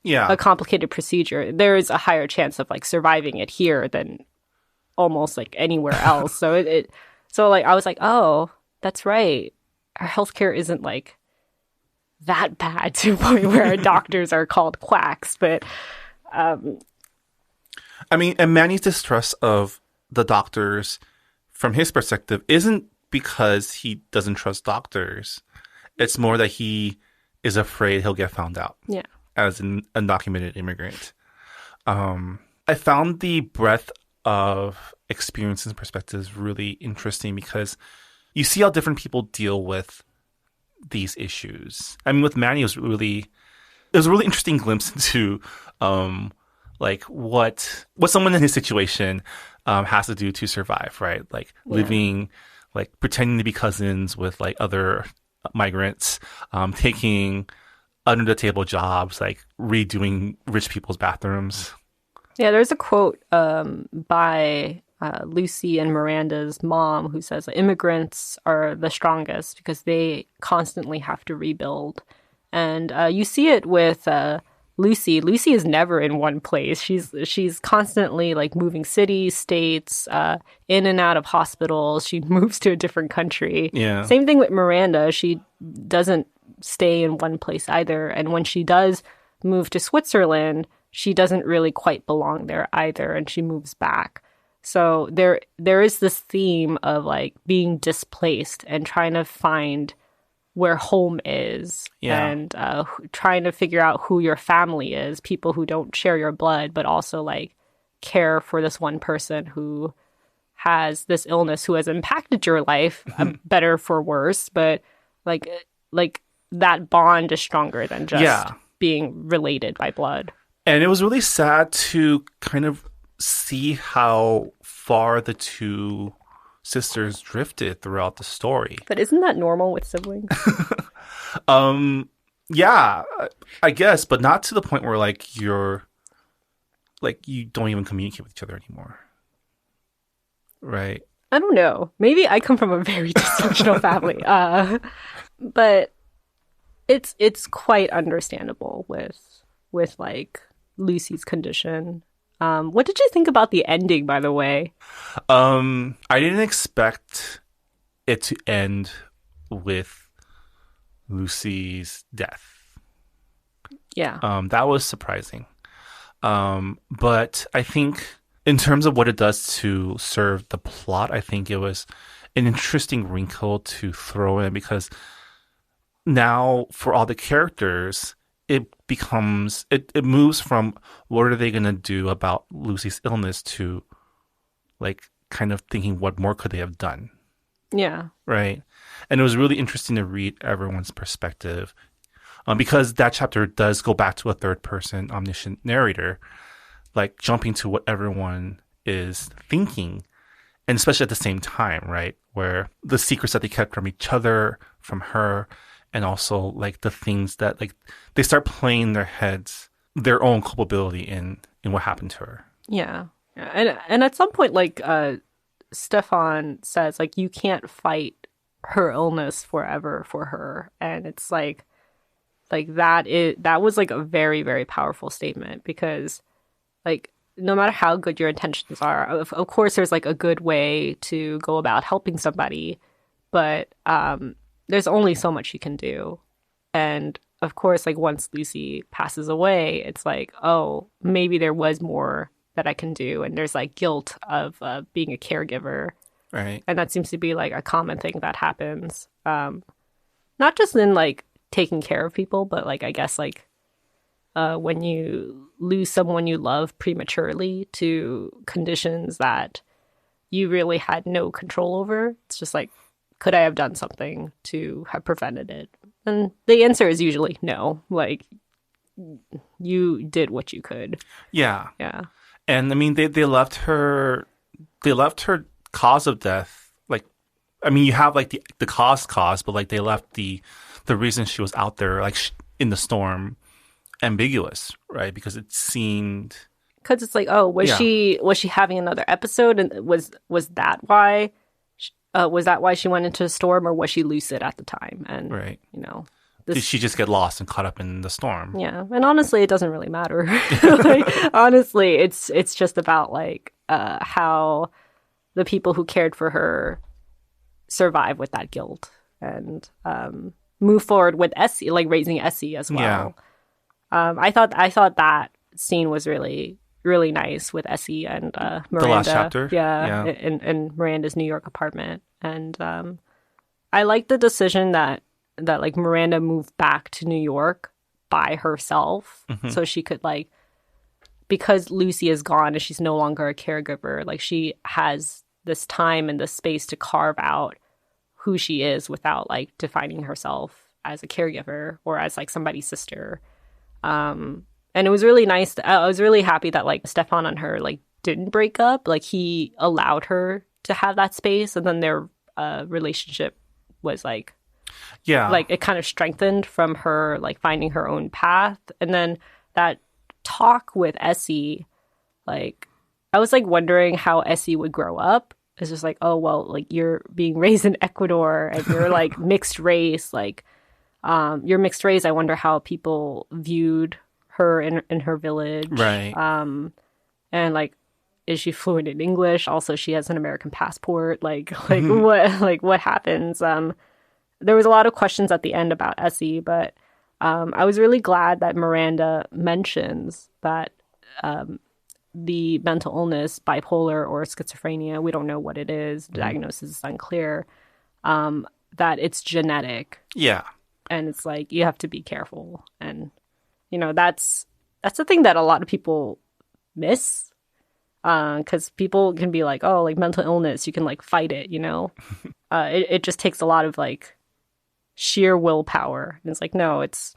yeah. a complicated procedure, there is a higher chance of like surviving it here than almost like anywhere else. So so like I was like, oh, that's right. Our healthcare isn't like that bad to a point where our doctors are called quacks, but I mean, and Manny's distrust of the doctors, from his perspective, isn't because he doesn't trust doctors. It's more that he is afraid he'll get found out yeah. as an undocumented immigrant. I found the breadth of experiences and perspectives really interesting because you see how different people deal with these issues. I mean, with Manny, it was a really interesting glimpse into like what someone in his situation has to do to survive, right? Like Yeah. living, like pretending to be cousins with like other migrants, taking under the table jobs, like redoing rich people's bathrooms. Yeah, there's a quote by Lucy and Miranda's mom who says immigrants are the strongest because they constantly have to rebuild. And you see it with Lucy. Lucy is never in one place. She's constantly like moving cities, states, in and out of hospitals. She moves to a different country. Yeah. Same thing with Miranda. She doesn't stay in one place either. And when she does move to Switzerland, she doesn't really quite belong there either, and she moves back. So there is this theme of like being displaced and trying to find where home is, Yeah. and trying to figure out who your family is, people who don't share your blood, but also like care for this one person who has this illness who has impacted your life, better for worse, but like that bond is stronger than just Yeah. being related by blood. And it was really sad to kind of see how far the two sisters drifted throughout the story. But isn't that normal with siblings? Yeah, I guess, but not to the point where like you don't even communicate with each other anymore. Right. I don't know. Maybe I come from a very dysfunctional family. But it's quite understandable with like Lucy's condition. What did you think about the ending, by the way? I didn't expect it to end with Lucy's death. Yeah. That was surprising. But I think in terms of what it does to serve the plot, I think it was an interesting wrinkle to throw in because now for all the characters, it becomes it moves from what are they gonna do about Lucy's illness to like kind of thinking what more could they have done, Yeah. right? And it was really interesting to read everyone's perspective because that chapter does go back to a third person omniscient narrator, like jumping to what everyone is thinking, and especially at the same time, right? Where the secrets that they kept from each other, from her, and also like the things that like they start playing in their heads their own culpability in what happened to her. Yeah. And at some point, like Stefan says, like you can't fight her illness forever for her, and it's like that was like a very, very powerful statement because like no matter how good your intentions are, of course there's like a good way to go about helping somebody, but there's only so much you can do. And of course, like once Lucy passes away, it's like, oh, maybe there was more that I can do. And there's like guilt of being a caregiver. Right. And that seems to be like a common thing that happens. Not just in like taking care of people, but like, I guess like when you lose someone you love prematurely to conditions that you really had no control over. It's just like, could I have done something to have prevented it? And the answer is usually no. Like, you did what you could. Yeah. Yeah. And I mean, they left her cause of death. Like, I mean, you have like the cause, but like they left the reason she was out there, like in the storm, ambiguous, right? Because it seemed. Because it's like, oh, was she having another episode, and was that why? Was that why she went into a storm, or was she lucid at the time? And right. You know, did she just get lost and caught up in the storm? Yeah, and honestly, it doesn't really matter. Like, honestly, it's just about like how the people who cared for her survive with that guilt and move forward with Essie, like raising Essie as well. Yeah. I thought that scene was really, really nice with Essie and Miranda. The last chapter? Yeah. In Miranda's New York apartment. And I like the decision that like Miranda moved back to New York by herself. Mm-hmm. So she could like, because Lucy is gone and she's no longer a caregiver, like she has this time and this space to carve out who she is without like defining herself as a caregiver or as like somebody's sister. And it was really nice. I was really happy that like Stefan and her like didn't break up. Like he allowed her to have that space, and then their relationship was like, like it kind of strengthened from her like finding her own path. And then that talk with Essie, like I was like wondering how Essie would grow up. It's just like, oh well, like you're being raised in Ecuador and you're like mixed race, like you're mixed race. I wonder how people viewed her in her village, right? And like, is she fluent in English? Also, she has an American passport. Like what happens? There was a lot of questions at the end about Essie, but I was really glad that Miranda mentions that the mental illness, bipolar or schizophrenia, we don't know what it is. The diagnosis is unclear. That it's genetic. Yeah. And it's like, you have to be careful. And, you know, that's the thing that a lot of people miss. Because people can be like, oh, like mental illness, you can like fight it, you know? It just takes a lot of like sheer willpower. And it's like, no, it's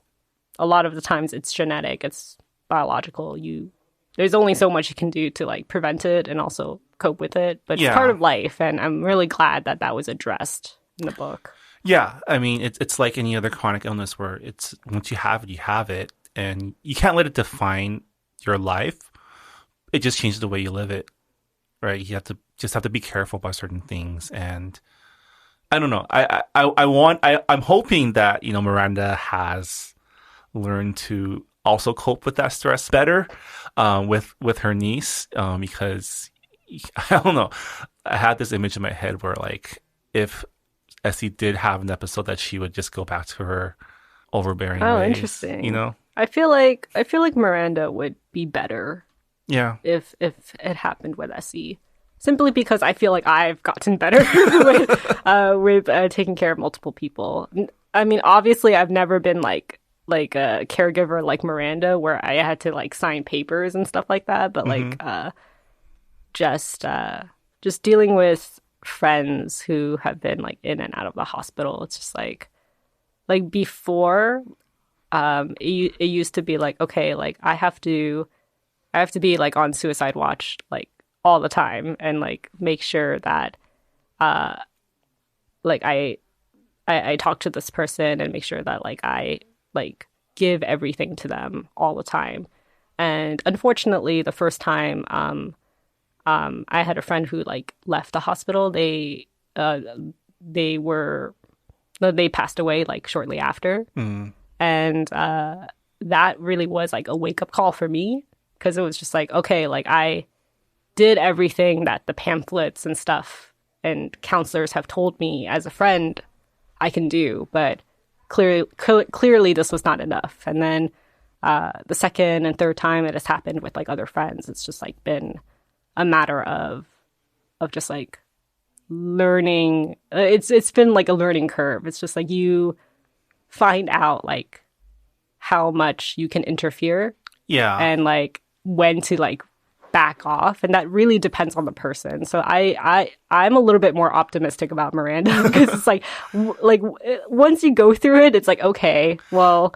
a lot of the times it's genetic, it's biological. You there's only so much you can do to like prevent it and also cope with it. But Yeah. it's part of life, and I'm really glad that that was addressed in the book. Yeah, I mean, it's like any other chronic illness where it's once you have it, you have it, and you can't let it define your life. It just changes the way you live it, right? You have to be careful about certain things, and I don't know. I'm hoping that Miranda has learned to also cope with that stress better, with her niece, because I don't know. I had this image in my head where like if Essie did have an episode that she would just go back to her overbearing Oh, ways. interesting. I feel like Miranda would be better Yeah. if it happened with Essie. Simply because I feel like I've gotten better with taking care of multiple people. I mean, obviously, I've never been like a caregiver like Miranda, where I had to like sign papers and stuff like that. But like, just dealing with friends who have been like in and out of the hospital. It's just like before, it used to be like, okay, like I have to be like on suicide watch like all the time and like make sure that like I talk to this person and make sure that like I like give everything to them all the time. And unfortunately, the first time I had a friend who like left the hospital. They passed away like shortly after. And that really was like a wake up call for me, because it was just like, okay, like I did everything that the pamphlets and stuff and counselors have told me as a friend I can do, but clearly this was not enough. And then the second and third time it has happened with like other friends, it's just like been a matter of just like learning. It's been like a learning curve. It's just like you find out like how much you can interfere, and like when to like back off, and that really depends on the person. So I'm a little bit more optimistic about Miranda because it's like once you go through it, it's like, okay, well,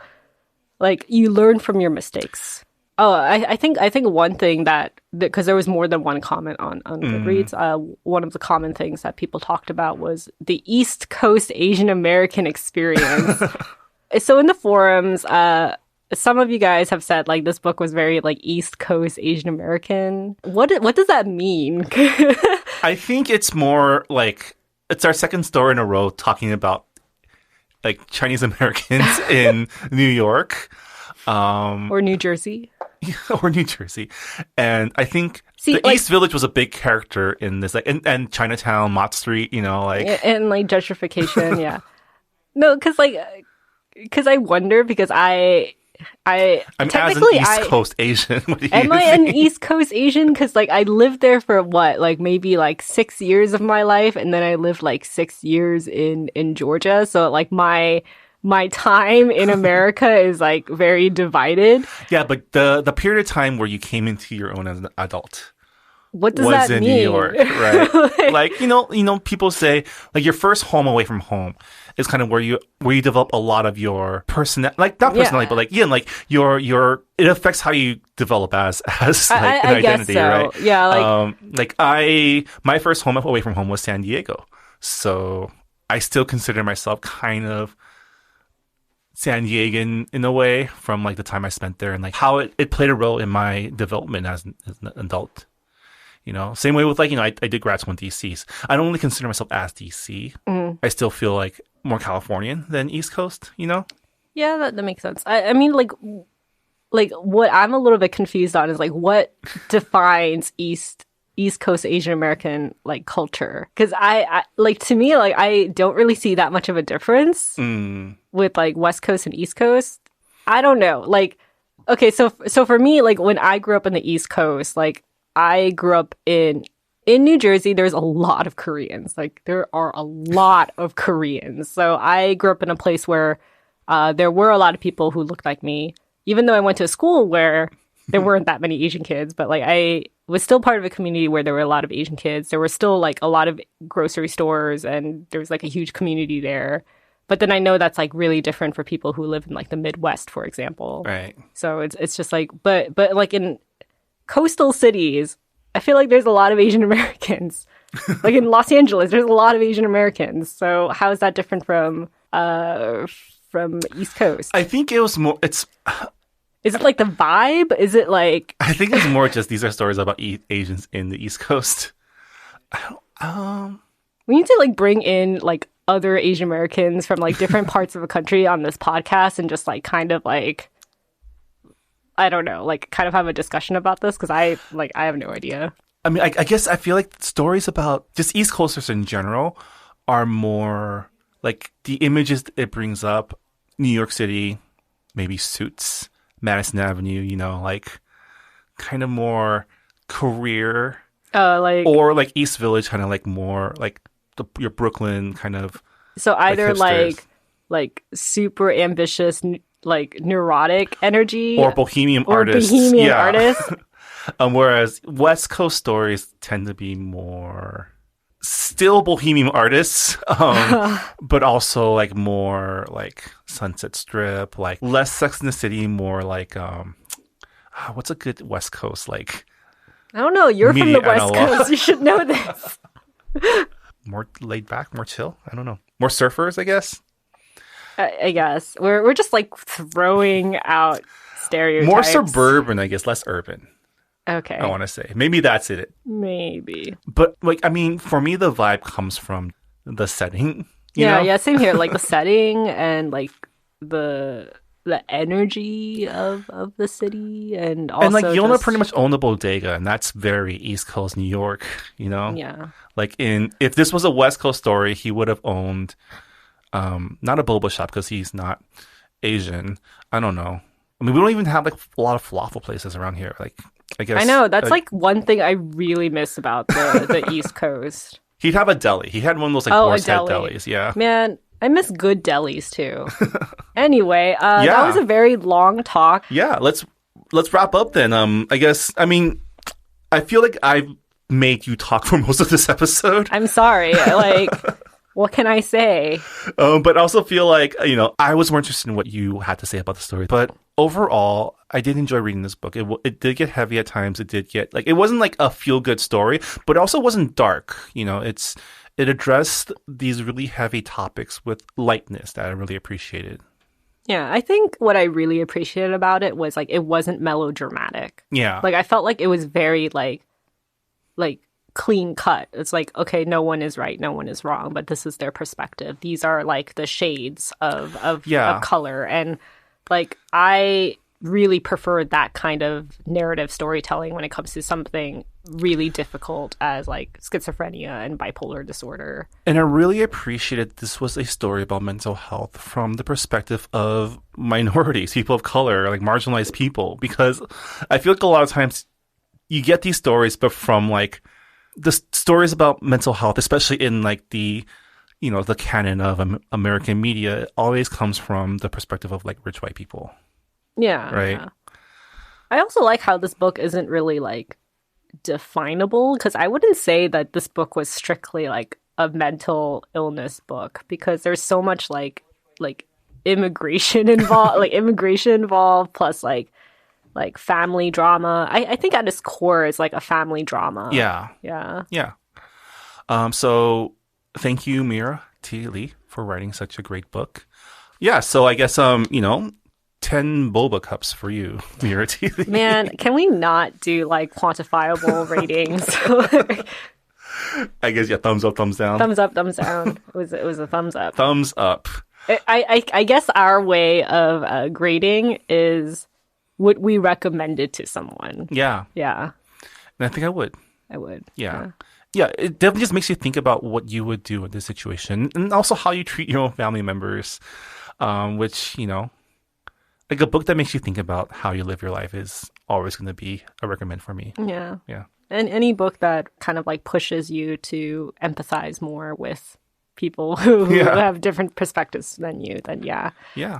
like you learn from your mistakes. Oh, I think one thing that, because there was more than one comment on Goodreads, one of the common things that people talked about was the East Coast Asian American experience. So in the forums, some of you guys have said like this book was very like East Coast Asian American. What does that mean? I think it's more like it's our second story in a row talking about like Chinese Americans in New York. Or New Jersey. Or New Jersey. And I think the East Village was a big character in this, like, and Chinatown, Mott Street, like. And like gentrification, yeah. No, because I wonder, because I'm technically as an East Coast Asian. What do you am I think? an East Coast Asian? Because like I lived there for what, like maybe like 6 years of my life, and then I lived like 6 years in Georgia. So like my time in America is like very divided. Yeah, but the period of time where you came into your own as an adult. What does was that in mean? New York, right? like people say like your first home away from home is kind of where you develop a lot of your personality, like not personality, but like like your it affects how you develop as like an identity, guess so. right? Yeah, my first home away from home was San Diego, so I still consider myself kind of San Diegan in a way from like the time I spent there and like how it played a role in my development as an adult. Same way with like, I did grad school in DC. I don't really consider myself as DC. I still feel like more Californian than East Coast, Yeah, that makes sense. I mean, like what I'm a little bit confused on is like what defines East Coast Asian American like culture? Because I like, to me, like I don't really see that much of a difference with like West Coast and East Coast. I don't know. Like, okay, so for me, like when I grew up in the East Coast, like I grew up in New Jersey. There's a lot of Koreans. Like there are a lot of Koreans. So I grew up in a place where there were a lot of people who looked like me, even though I went to a school where there weren't that many Asian kids. But like I was still part of a community where there were a lot of Asian kids. There were still like a lot of grocery stores, and there was like a huge community there. But then I know that's like really different for people who live in like the Midwest, for example. Right. So it's just like, but like in coastal cities, I feel like there's a lot of Asian Americans. Like in Los Angeles, there's a lot of Asian Americans. So how is that different from East Coast? I think it was more. Is it like the vibe? Is it like? I think it's more just these are stories about Asians in the East Coast. We need to like bring in like other Asian Americans from like different parts of the country on this podcast and just like kind of like, I don't know, like kind of have a discussion about this because I have no idea. I mean, I guess I feel like stories about just East Coasters in general are more like the images it brings up. New York City, maybe Suits, Madison Avenue, you know, like kind of more career. Like or like East Village, kind of like more like your Brooklyn kind of. So either like like super ambitious, like neurotic energy, or bohemian artists. Whereas West Coast stories tend to be more still bohemian artists, but also like more like Sunset Strip, like less Sex in the City, more like what's a good West Coast like? I don't know. You're from the West analog. Coast. You should know this. More laid back, more chill. I don't know. More surfers, I guess. I guess we're just like throwing out stereotypes. More suburban, I guess, less urban. Okay. I want to say maybe that's it. Maybe. But like, I mean, for me, the vibe comes from the setting. You know? Yeah, same here. Like the setting and like the energy of the city, and also like Yona pretty much owned the bodega, and that's very East Coast New York. You know. Yeah. Like if this was a West Coast story, he would have owned not a boba shop because he's not Asian. I don't know. I mean, we don't even have like a lot of falafel places around here. Like, I guess I know that's like one thing I really miss about the East Coast. He'd have a deli. He had one of those like horse head delis. Yeah, man, I miss good delis too. Anyway, that was a very long talk. Yeah, let's wrap up then. I guess I mean I feel like I've made you talk for most of this episode. I'm sorry. Like, what can I say? But I also feel like, you know, I was more interested in what you had to say about the story. But overall, I did enjoy reading this book. It did get heavy at times. It did get like, it wasn't like a feel good story, but it also wasn't dark. You know, it addressed these really heavy topics with lightness that I really appreciated. Yeah, I think what I really appreciated about it was like it wasn't melodramatic. Yeah. Like I felt like it was very like clean cut. It's like, okay, no one is right, no one is wrong, but this is their perspective. These are like the shades of color. And like I really prefer that kind of narrative storytelling when it comes to something really difficult as like schizophrenia and bipolar disorder. And I really appreciated this was a story about mental health from the perspective of minorities, people of color, like marginalized people, because I feel like a lot of times you get these stories, but from like the stories about mental health, especially in like the, you know, the canon of American media, it always comes from the perspective of like rich white people. Yeah. Right. Yeah. I also like how this book isn't really like definable, because I wouldn't say that this book was strictly like a mental illness book, because there's so much like immigration involved, plus like family drama. I think at its core it's like a family drama. Yeah. So thank you, Mira T. Lee, for writing such a great book. Yeah, so I guess 10 boba cups for you, Mira T. Lee. Man, can we not do like quantifiable ratings? I guess thumbs up, thumbs down. Thumbs up, thumbs down. It was a thumbs up. Thumbs up. I guess our way of grading is, would we recommend it to someone? Yeah. Yeah. And I think I would. Yeah. Yeah, it definitely just makes you think about what you would do in this situation, and also how you treat your own family members, which, you know, like a book that makes you think about how you live your life is always going to be a recommend for me. Yeah. Yeah. And any book that kind of like pushes you to empathize more with people who have different perspectives than you, then yeah,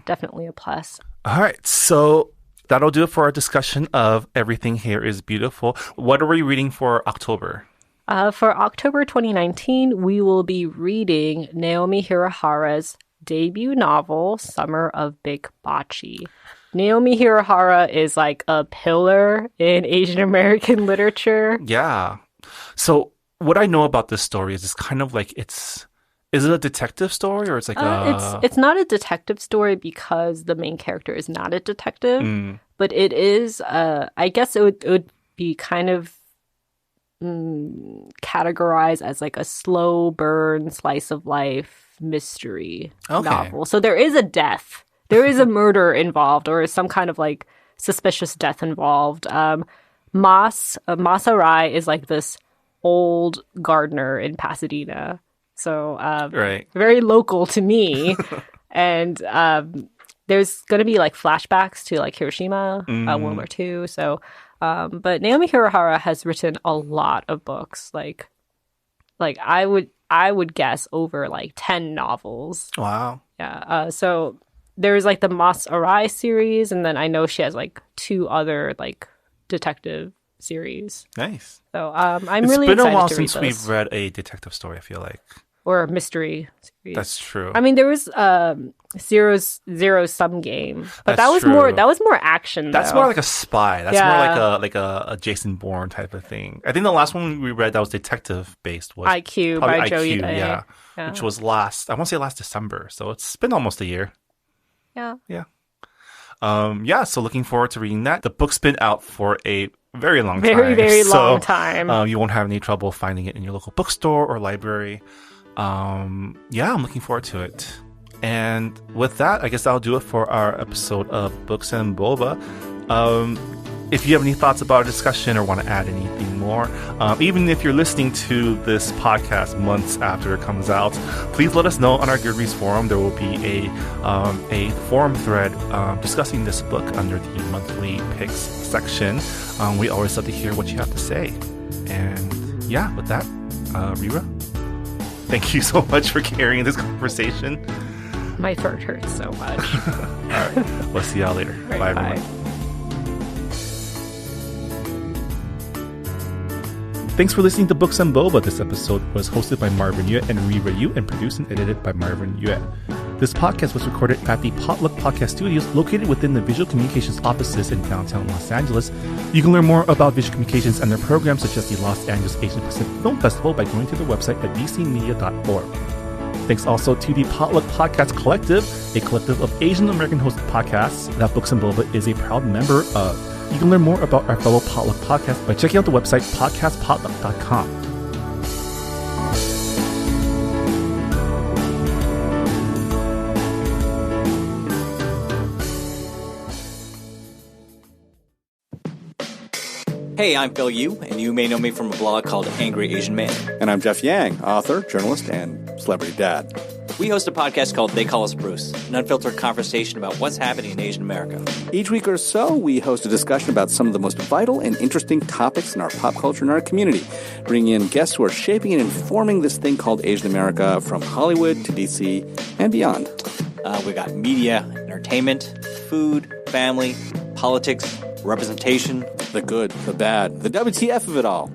definitely a plus. All right. So that'll do it for our discussion of Everything Here is Beautiful. What are we reading for October? For October 2019, we will be reading Naomi Hirahara's debut novel, Summer of Big Bocce. Naomi Hirahara is like a pillar in Asian American literature. Yeah. So what I know about this story is it's kind of like is it a detective story or it's like it's not a detective story because the main character is not a detective, but it is I guess it would be kind of categorized as like a slow burn slice of life mystery novel. So there is a death. There is a murder involved or some kind of like suspicious death involved. Masarai is like this old gardener in Pasadena. So very local to me. And there's going to be like flashbacks to like Hiroshima, World War II. So, but Naomi Hirahara has written a lot of books. Like I would guess over like 10 novels. Wow. Yeah. So there's like the Mas Arai series, and then I know she has like 2 other like detective series. Nice. So I'm it's really been excited a while to read since this. we've read a detective story, I feel like. Or a mystery series. That's true. I mean, there was Zero Sum Game, but That's that was more action. That's though. more like a spy. That's more like a Jason Bourne type of thing. I think the last one we read that was detective based was IQ probably by Joey IQ, Day. yeah, which was I want to say last December. So it's been almost a year. Yeah. Yeah. So looking forward to reading that. The book's been out for a very long time. Very long time. You won't have any trouble finding it in your local bookstore or library. I'm looking forward to it. And with that, I guess that'll do it for our episode of Books and Boba. If you have any thoughts about our discussion or want to add anything more, even if you're listening to this podcast months after it comes out, please let us know on our Goodreads forum. There will be a forum thread discussing this book under the monthly picks section. We always love to hear what you have to say. And yeah, with that, Mira, thank you so much for carrying this conversation. My throat hurts so much. All right. We'll see y'all later. Right, bye, bye. everyone. Thanks for listening to Books and Boba. This episode was hosted by Marvin Yue and Mira Yu and produced and edited by Marvin Yue. This podcast was recorded at the Potluck Podcast Studios located within the Visual Communications offices in downtown Los Angeles. You can learn more about Visual Communications and their programs such as the Los Angeles Asian Pacific Film Festival by going to their website at vcmedia.org. Thanks also to the Potluck Podcast Collective, a collective of Asian American hosted podcasts that Books and Boba is a proud member of. You can learn more about our fellow Potluck podcast by checking out the website podcastpotluck.com. Hey, I'm Phil Yu, and you may know me from a blog called Angry Asian Man. And I'm Jeff Yang, author, journalist, and celebrity dad. We host a podcast called They Call Us Bruce, an unfiltered conversation about what's happening in Asian America. Each week or so, we host a discussion about some of the most vital and interesting topics in our pop culture and our community, bringing in guests who are shaping and informing this thing called Asian America from Hollywood to D.C. and beyond. We got media, entertainment, food, family, politics, representation. The good, the bad, the WTF of it all.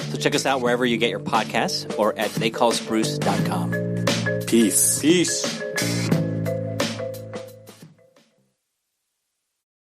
So check us out wherever you get your podcasts or at theycallsbruce.com. Peace. Peace.